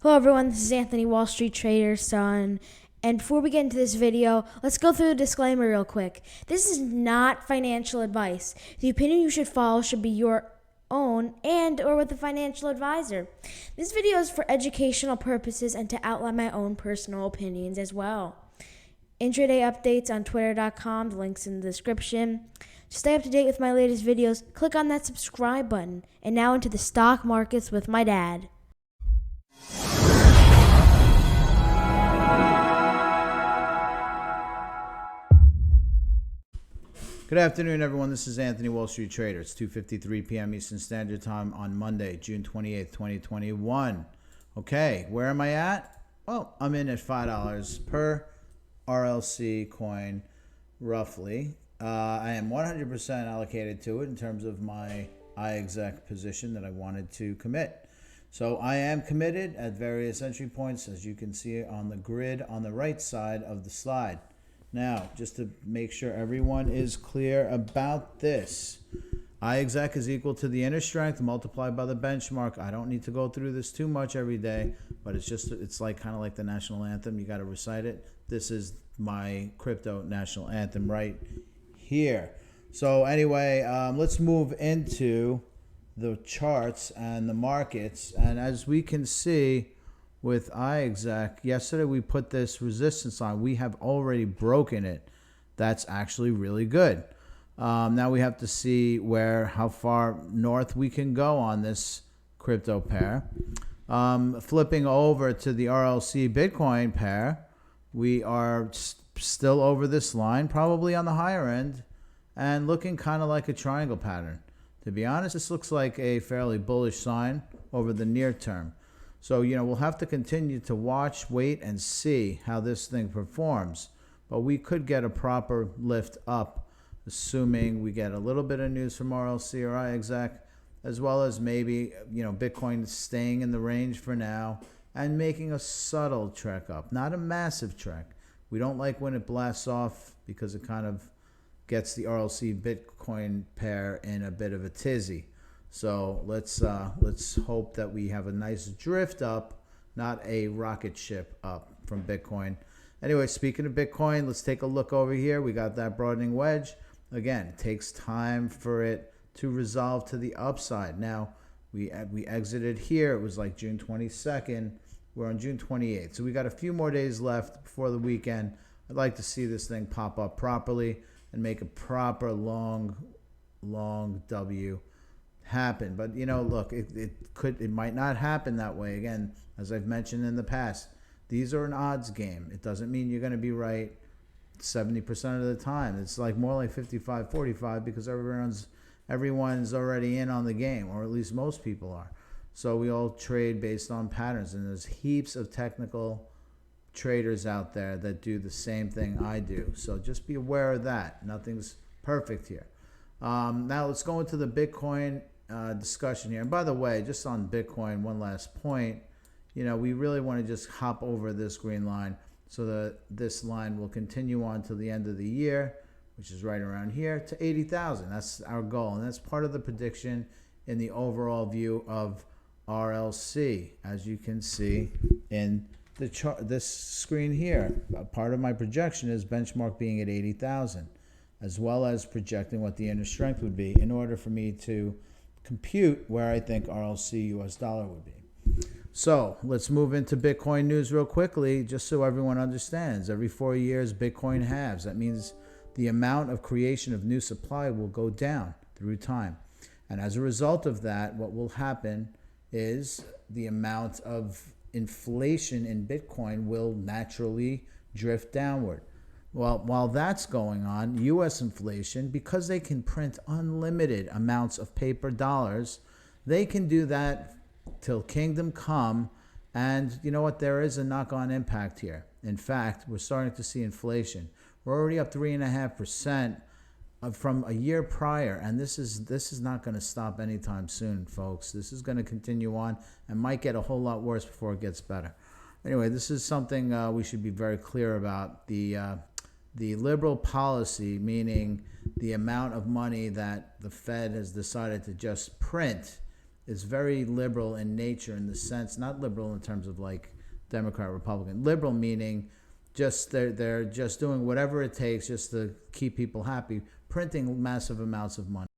Hello everyone, this is Anthony, Wall Street Trader son. And before we get into this video, let's go through the disclaimer real quick. This is not financial advice. The opinion you should follow should be your own and or with a financial advisor. This video is for educational purposes and to outline my own personal opinions as well. Intraday Updates on twitter.com, the link's in the description. To stay up to date with my latest videos, click on that subscribe button. And now into the stock markets with my dad. Good afternoon, everyone. This is Anthony, Wall Street Trader. It's 2:53 p.m. Eastern Standard Time on Monday, June 28th, 2021. Okay, where am I at? Well, I'm in at $5 per RLC coin, roughly. I am 100% allocated to it in terms of my iExec position that I wanted to commit. So I am committed at various entry points, as you can see on the grid on the right side of the slide. Now, just to make sure everyone is clear about this, iExec is equal to the inner strength multiplied by the benchmark. I don't need to go through this too much every day, but it's like kind of like the national anthem. You got to recite it. This is my crypto national anthem right here. So anyway, let's move into the charts and the markets. And as we can see, with iExec, yesterday we put this resistance on. We have already broken it. That's actually really good. Now we have to see how far north we can go on this crypto pair. Flipping over to the RLC Bitcoin pair, we are still over this line, probably on the higher end, and looking kind of like a triangle pattern. To be honest, this looks like a fairly bullish sign over the near term. So, we'll have to continue to watch, wait, and see how this thing performs. But we could get a proper lift up, assuming we get a little bit of news from RLC or iExec, as well as maybe, Bitcoin staying in the range for now and making a subtle trek up, not a massive trek. We don't like when it blasts off because it kind of gets the RLC Bitcoin pair in a bit of a tizzy. So let's hope that we have a nice drift up, not a rocket ship up from Bitcoin. Anyway, speaking of Bitcoin, let's take a look over here. We got that broadening wedge. Again, it takes time for it to resolve to the upside. Now, we exited here. It was like June 22nd. We're on June 28th. So we got a few more days left before the weekend. I'd like to see this thing pop up properly and make a proper long W happen. But look, it might not happen that way. Again, as I've mentioned in the past, these are an odds game. It doesn't mean you're going to be right 70% of the time. It's like more like 55-45 because everyone's already in on the game, or at least most people are. So we all trade based on patterns, and there's heaps of technical traders out there that do the same thing I do. So just be aware of that. Nothing's perfect here. Now let's go into the Bitcoin discussion here. And by the way, just on Bitcoin, one last point, we really want to just hop over this green line so that this line will continue on to the end of the year, which is right around here, to 80,000. That's our goal, and that's part of the prediction in the overall view of RLC. As you can see in the chart, this screen here, part of my projection is benchmark being at 80,000, as well as projecting what the inner strength would be in order for me to compute where I think RLC US dollar would be. So let's move into Bitcoin news real quickly, just so everyone understands. Every 4 years, Bitcoin halves. That means the amount of creation of new supply will go down through time. And as a result of that, what will happen is the amount of inflation in Bitcoin will naturally drift downward. Well, while that's going on, U.S. inflation, because they can print unlimited amounts of paper dollars, they can do that till kingdom come. And you know what? There is a knock-on impact here. In fact, we're starting to see inflation. We're already up 3.5% from a year prior, and this is not going to stop anytime soon, folks. This is going to continue on and might get a whole lot worse before it gets better. Anyway, this is something we should be very clear about. The liberal policy, meaning the amount of money that the Fed has decided to just print, is very liberal in nature, in the sense, not liberal in terms of like Democrat, Republican. Liberal meaning just they're just doing whatever it takes just to keep people happy, printing massive amounts of money.